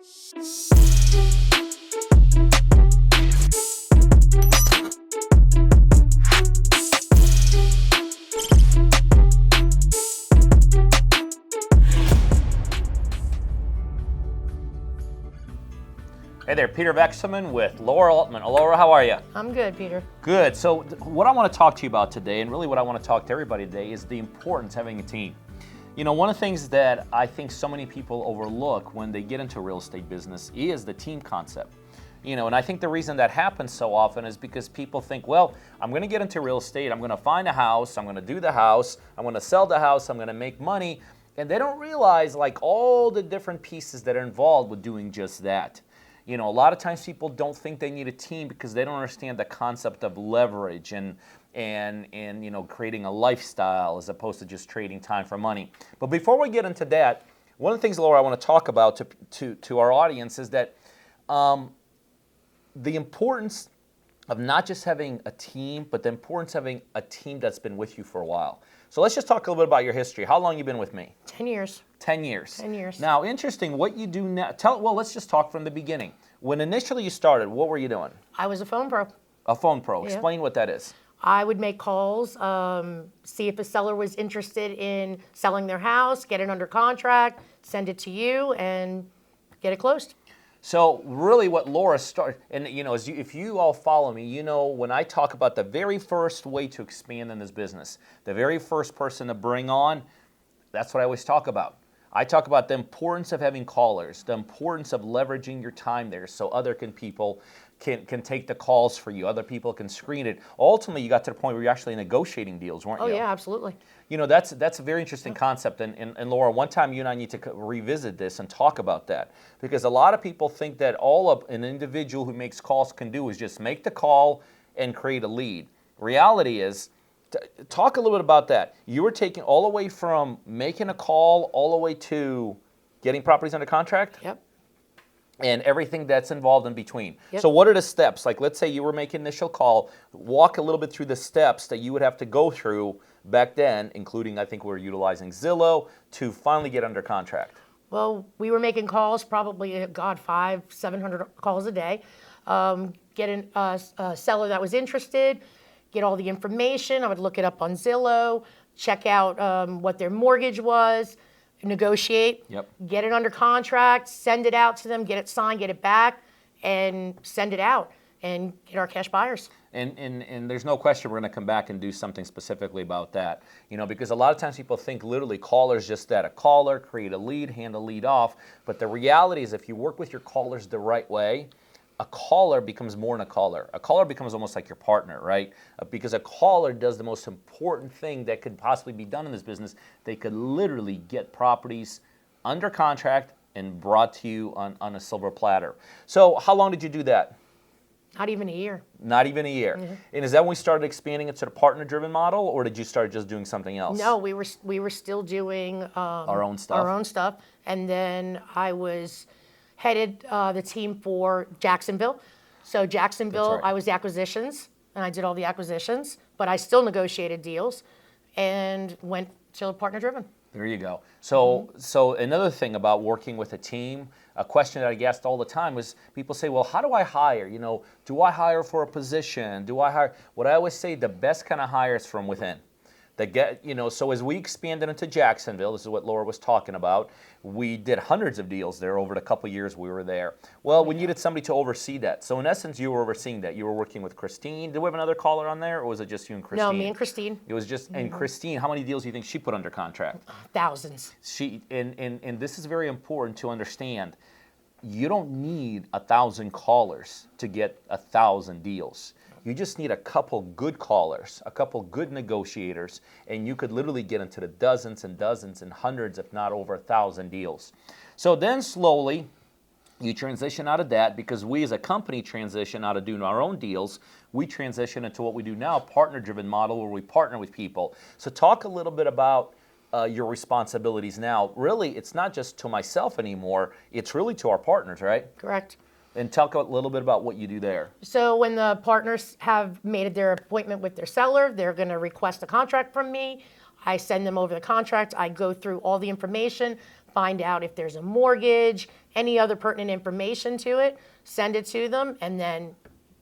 Hey there, Peter Vekselman with Laura Altman. Laura, how are you? I'm good, Peter. Good. So what I want to talk to you about today, and really what I want to talk to everybody today, is the importance of having a team. You know, one of the things that I think so many people overlook when they get into real estate business is the team concept. You know, and I think the reason that happens so often is because people think, well, I'm going to get into real estate, I'm going to find a house, I'm going to do the house, I'm going to sell the house, I'm going to make money, and they don't realize like all the different pieces that are involved with doing just that. You know, a lot of times people don't think they need a team because they don't understand the concept of leverage and you know, creating a lifestyle as opposed to just trading time for money. But before we get into that, one of the things, Laura, I want to talk about to our audience is that the importance of not just having a team, but the importance of having a team that's been with you for a while. So let's just talk a little bit about your history. How long have you been with me? 10 years. 10 years. 10 years. Now, interesting, what you do now, well, let's just talk from the beginning. When initially you started, what were you doing? I was a phone pro. A phone pro. Yeah. Explain what that is. I would make calls, see if a seller was interested in selling their house, get it under contract, send it to you, and get it closed. So really what Laura started, and you know, if you all follow me, you know when I talk about the very first way to expand in this business, the very first person to bring on, that's what I always talk about. I talk about the importance of having callers, the importance of leveraging your time there so other people can take the calls for you, other people can screen it. Ultimately, you got to the point where you're actually negotiating deals, weren't you? Oh yeah, absolutely. You know, that's a very interesting concept, and Laura, one time you and I need to revisit this and talk about that, because a lot of people think that all of an individual who makes calls can do is just make the call and create a lead. Reality is, talk a little bit about that. You were taking all the way from making a call all the way to getting properties under contract? Yep. And everything that's involved in between. Yep. So what are the steps? Like, let's say you were making initial call, walk a little bit through the steps that you would have to go through back then, including, I think we were utilizing Zillow, to finally get under contract. Well, we were making calls, probably, 500-700 calls a day. Get a seller that was interested, get all the information. I would look it up on Zillow, check out what their mortgage was, negotiate, Yep. Get it under contract, send it out to them, get it signed, get it back, and send it out, and get our cash buyers. And there's no question we're going to come back and do something specifically about that. You know, because a lot of times people think literally callers just that, a caller, create a lead, hand a lead off. But the reality is if you work with your callers the right way, a caller becomes more than a caller. A caller becomes almost like your partner, right? Because a caller does the most important thing that could possibly be done in this business. They could literally get properties under contract and brought to you on a silver platter. So how long did you do that? Not even a year. Not even a year. Mm-hmm. And is that when we started expanding it to the partner-driven model, or did you start just doing something else? No, we were still doing Our own stuff? Our own stuff, and then I was headed the team for Jacksonville. So Jacksonville, That's right. I was the acquisitions, and I did all the acquisitions, but I still negotiated deals and went to partner-driven. There you go. So another thing about working with a team, a question that I get asked all the time is people say, well, how do I hire? You know, do I hire for a position? Do I hire? What I always say, the best kind of hire is from within. So as we expanded into Jacksonville, this is what Laura was talking about, we did hundreds of deals there over the couple years we were there. Well, we needed somebody to oversee that. So in essence, you were overseeing that. You were working with Christine. Did we have another caller on there, or was it just you and Christine? No, me and Christine. It was just, and Christine, how many deals do you think she put under contract? Thousands. And this is very important to understand. You don't need 1,000 callers to get 1,000 deals. You just need a couple good callers, a couple good negotiators, and you could literally get into the dozens and dozens and hundreds, if not over 1,000 deals. So then slowly, you transition out of that because we as a company transition out of doing our own deals. We transition into what we do now, a partner-driven model where we partner with people. So talk a little bit about your responsibilities now. Really, it's not just to myself anymore. It's really to our partners, right? Correct. And talk a little bit about what you do there. So when the partners have made their appointment with their seller, they're going to request a contract from me. I send them over the contract. I go through all the information, find out if there's a mortgage, any other pertinent information to it, send it to them, and then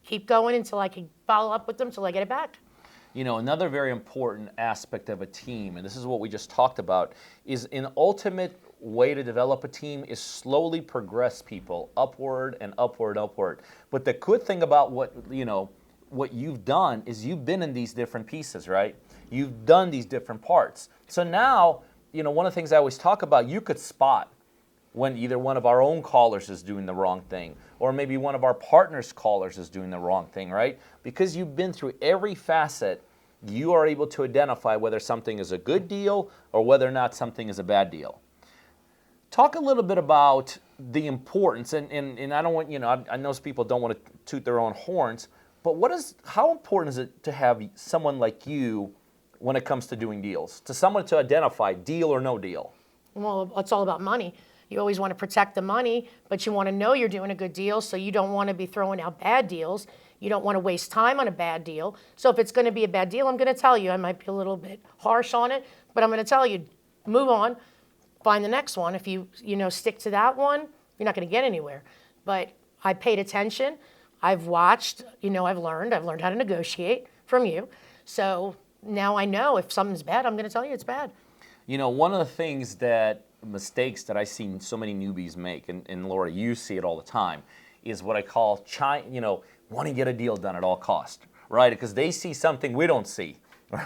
keep going until I can follow up with them till I get it back. You know, another very important aspect of a team, and this is what we just talked about, is an ultimate way to develop a team is slowly progress people upward and upward, upward. But the good thing about what you've done is you've been in these different pieces, right? You've done these different parts. So now, one of the things I always talk about, you could spot when either one of our own callers is doing the wrong thing, or maybe one of our partners' callers is doing the wrong thing, right? Because you've been through every facet, you are able to identify whether something is a good deal or whether or not something is a bad deal. Talk a little bit about the importance, and I don't want, I know people don't want to toot their own horns, but how important is it to have someone like you when it comes to doing deals? To someone to identify deal or no deal? Well, it's all about money. You always want to protect the money, but you want to know you're doing a good deal, so you don't want to be throwing out bad deals. You don't want to waste time on a bad deal. So if it's going to be a bad deal, I'm going to tell you. I might be a little bit harsh on it, but I'm going to tell you, move on, find the next one. If you stick to that one, you're not going to get anywhere. But I paid attention. I've watched, I've learned how to negotiate from you. So now I know if something's bad, I'm going to tell you it's bad. One of the mistakes that I see so many newbies make, and Laura, you see it all the time, is what I call, want to get a deal done at all costs, right? Because they see something we don't see,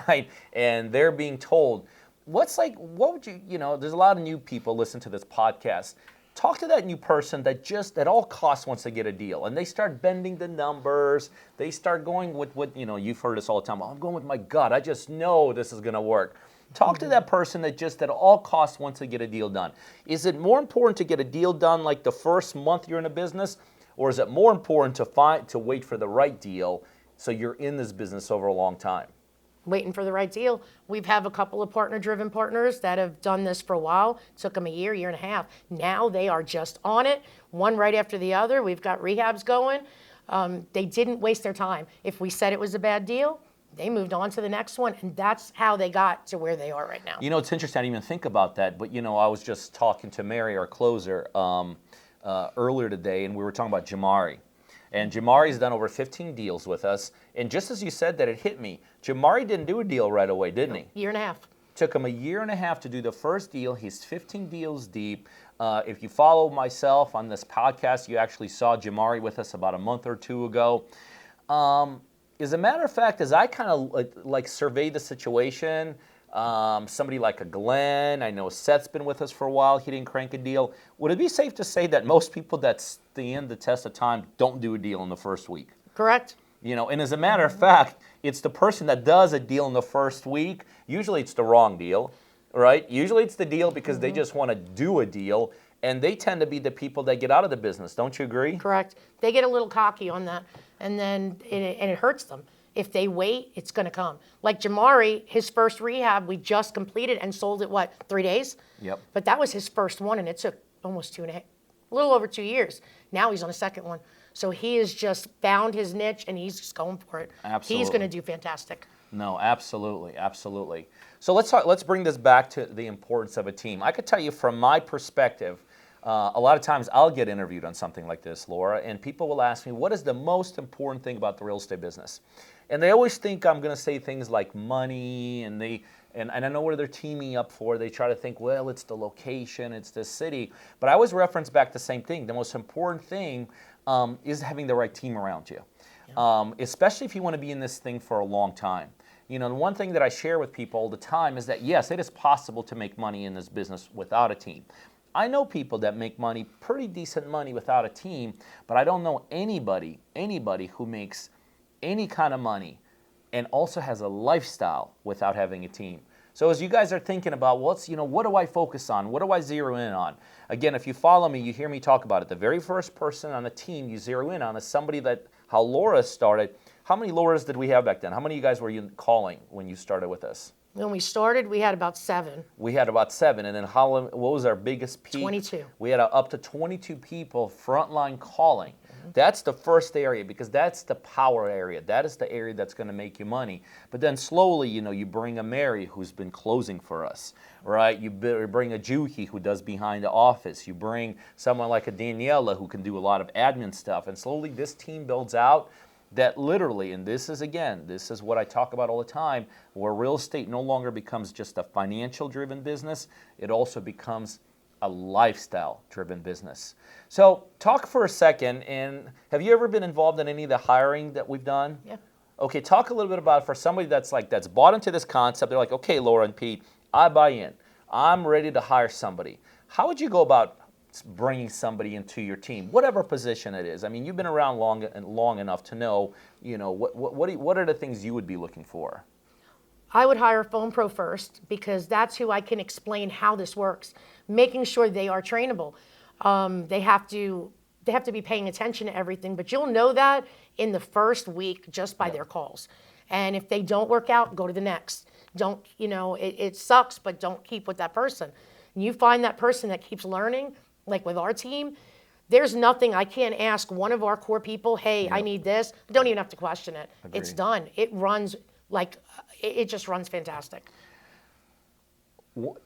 right? And they're being told, what would you, there's a lot of new people listen to this podcast. Talk to that new person that just at all costs wants to get a deal, and they start bending the numbers. They start going with what, you've heard this all the time. I'm going with my gut. I just know this is going to work. Talk to that person that just at all costs wants to get a deal done. Is it more important to get a deal done like the first month you're in a business, or is it more important to wait for the right deal so you're in this business over a long time? Waiting for the right deal. We've had a couple of partner-driven partners that have done this for a while. It took them a year and a half. Now they are just on it, one right after the other. We've got rehabs going. They didn't waste their time. If we said it was a bad deal, they moved on to the next one, and that's how they got to where they are right now. It's interesting. I didn't even think about that, but I was just talking to Mary, our closer, earlier today, and we were talking about Jamari. And Jamari's done over 15 deals with us. And just as you said that, it hit me. Jamari didn't do a deal right away, didn't he? Year and a half. Took him a year and a half to do the first deal. He's 15 deals deep. If you follow myself on this podcast, you actually saw Jamari with us about a month or two ago. As a matter of fact, as I kind of survey the situation, somebody like a Glenn, I know Seth's been with us for a while, he didn't crank a deal. Would it be safe to say that most people that stand the test of time don't do a deal in the first week? Correct. And as a matter of fact, it's the person that does a deal in the first week, usually it's the wrong deal, right? Usually it's the deal because they just want to do a deal, and they tend to be the people that get out of the business. Don't you agree? Correct. They get a little cocky on that, and then it hurts them. If they wait, it's going to come. Like Jamari, his first rehab, we just completed and sold it, 3 days? Yep. But that was his first one, and it took almost 2.5, a little over 2 years. Now he's on a second one. So he has just found his niche, and he's just going for it. Absolutely. He's going to do fantastic. No, absolutely, absolutely. So let's bring this back to the importance of a team. I could tell you from my perspective, a lot of times I'll get interviewed on something like this, Laura, and people will ask me, what is the most important thing about the real estate business? And they always think I'm going to say things like money, and I know what they're teaming up for. They try to think, well, it's the location, it's the city. But I always reference back the same thing. The most important thing is having the right team around you, especially if you want to be in this thing for a long time. The one thing that I share with people all the time is that, yes, it is possible to make money in this business without a team. I know people that make money, pretty decent money without a team, but I don't know anybody who makes any kind of money and also has a lifestyle without having a team. So as you guys are thinking about, what do I focus on? What do I zero in on? Again, if you follow me, you hear me talk about it. The very first person on the team you zero in on is somebody how Laura started. How many Lauras did we have back then? How many of you guys were you calling when you started with us? When we started, we had about 7. We had about 7, and then what was our biggest peak? 22. We had up to 22 people frontline calling. That's the first area, because that's the power area. That is the area that's going to make you money. But then slowly, you bring a Mary who's been closing for us, right? You bring a Juhi who does behind the office. You bring someone like a Daniela who can do a lot of admin stuff. And slowly this team builds out that literally, and this is what I talk about all the time, where real estate no longer becomes just a financial driven business, it also becomes a lifestyle driven business. So talk for a second, and have you ever been involved in any of the hiring that we've done? Yeah. Okay, talk a little bit about, for somebody that's bought into this concept, they're like, okay, Laura and Pete, I buy in. I'm ready to hire somebody. How would you go about bringing somebody into your team, whatever position it is? I mean, you've been around long enough to know, what are the things you would be looking for? I would hire a phone pro first, because that's who I can explain how this works, making sure they are trainable. They have to be paying attention to everything, but you'll know that in the first week just by their calls. And if they don't work out, go to the next. Don't, it sucks, but don't keep with that person. And you find that person that keeps learning, like with our team, there's nothing I can't ask one of our core people, hey, I need this. I don't even have to question it. Agreed. It's done. It runs it just runs fantastic.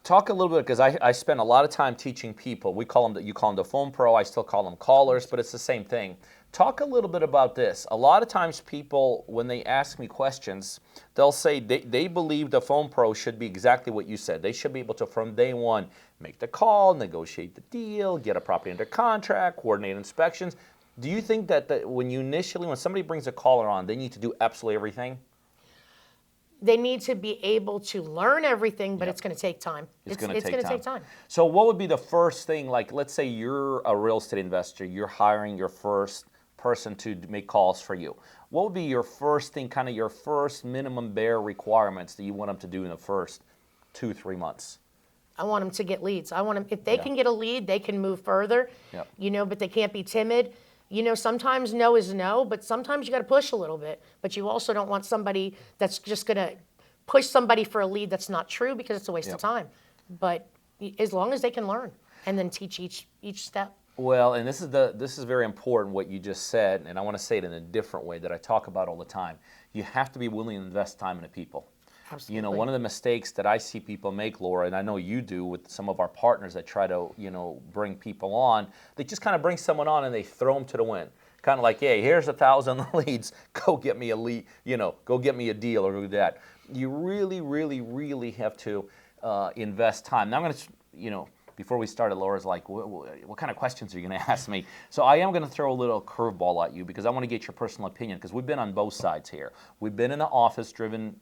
Talk a little bit, because I spend a lot of time teaching people. You call them the phone pro. I still call them callers, but it's the same thing. Talk a little bit about this. A lot of times people, when they ask me questions, they'll say they believe the phone pro should be exactly what you said. They should be able to, from day one, make the call, negotiate the deal, get a property under contract, coordinate inspections. Do you think that when somebody brings a caller on, they need to do absolutely everything? They need to be able to learn everything, but it's going to take time. It's going to take time. time. So what would be the first thing, like let's say you're a real estate investor, you're hiring your first person to make calls for you. What would be your first thing, kind of your first minimum bare requirements that you want them to do in the first 2-3 months? I want them to get leads. I want them, if they can get a lead, they can move further, but they can't be timid. Sometimes no is no, but sometimes you got to push a little bit. But you also don't want somebody that's just going to push somebody for a lead that's not true, because it's a waste of time. But as long as they can learn and then teach each step. Well, and this is very important what you just said, and I want to say it in a different way that I talk about all the time. You have to be willing to invest time into people. Absolutely. One of the mistakes that I see people make, Laura, and I know you do with some of our partners that try to, bring people on, they just kind of bring someone on and they throw them to the wind. Kind of like, hey, here's 1,000 leads, go get me a lead, go get me a deal or do that. You really, really, really have to invest time. Now I'm going to, before we started, Laura's like, what kind of questions are you going to ask me? So I am going to throw a little curveball at you, because I want to get your personal opinion, because we've been on both sides here. We've been in the office-driven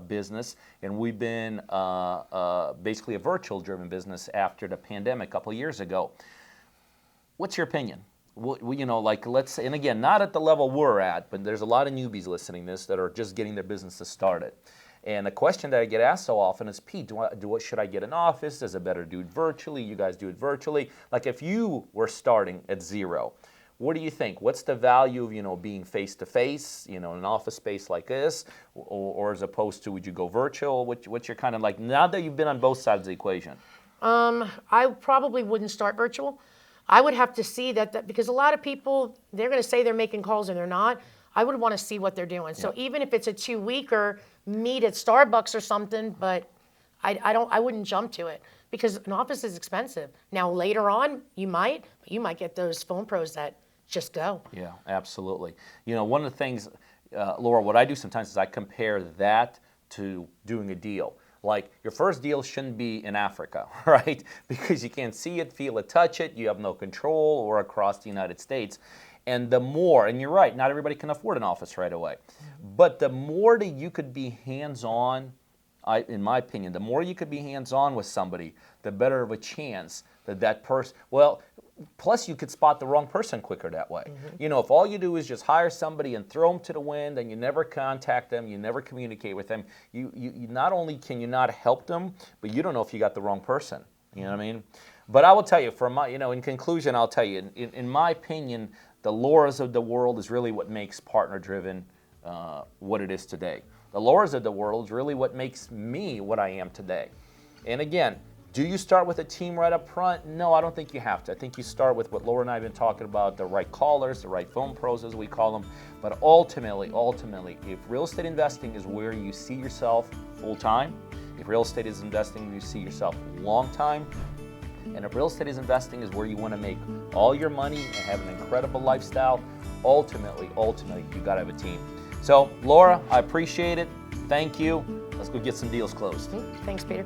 business, and we've been basically a virtual-driven business after the pandemic a couple of years ago. What's your opinion? Let's say, and again, not at the level we're at, but there's a lot of newbies listening to this that are just getting their businesses started. And the question that I get asked so often is, Pete, should I get an office? Is it better to do it virtually? You guys do it virtually. Like if you were starting at zero, what do you think? What's the value of, being face-to-face, in an office space like this, or as opposed to, would you go virtual? What's your kind of like, now that you've been on both sides of the equation? I probably wouldn't start virtual. I would have to see that because a lot of people, they're going to say they're making calls and they're not. I would want to see what they're doing. So even if it's a 2-weeker, meet at Starbucks or something, but I wouldn't jump to it, because an office is expensive. Now later on, you might get those phone pros that just go. Yeah, absolutely. One of the things, Laura, what I do sometimes is I compare that to doing a deal. Like, your first deal shouldn't be in Africa, right? Because you can't see it, feel it, touch it, you have no control, or across the United States. And the more, and you're right, not everybody can afford an office right away, but the more that you could be hands-on, in my opinion, the more you could be hands-on with somebody, the better of a chance that person, plus you could spot the wrong person quicker that way. If all you do is just hire somebody and throw them to the wind, and you never contact them, you never communicate with them, you not only can you not help them, but you don't know if you got the wrong person. You know what I mean? But I will tell you, in conclusion, I'll tell you, in my opinion, the Lauras of the world is really what makes partner-driven what it is today. The Lauras of the world is really what makes me what I am today. And again, do you start with a team right up front? No, I don't think you have to. I think you start with what Laura and I have been talking about, the right callers, the right phone pros as we call them. But ultimately, if real estate investing is where you see yourself full time, if real estate is investing where you see yourself long time, and if real estate is investing is where you want to make all your money and have an incredible lifestyle, ultimately, you got to have a team. So, Laura, I appreciate it. Thank you. Let's go get some deals closed. Thanks, Peter.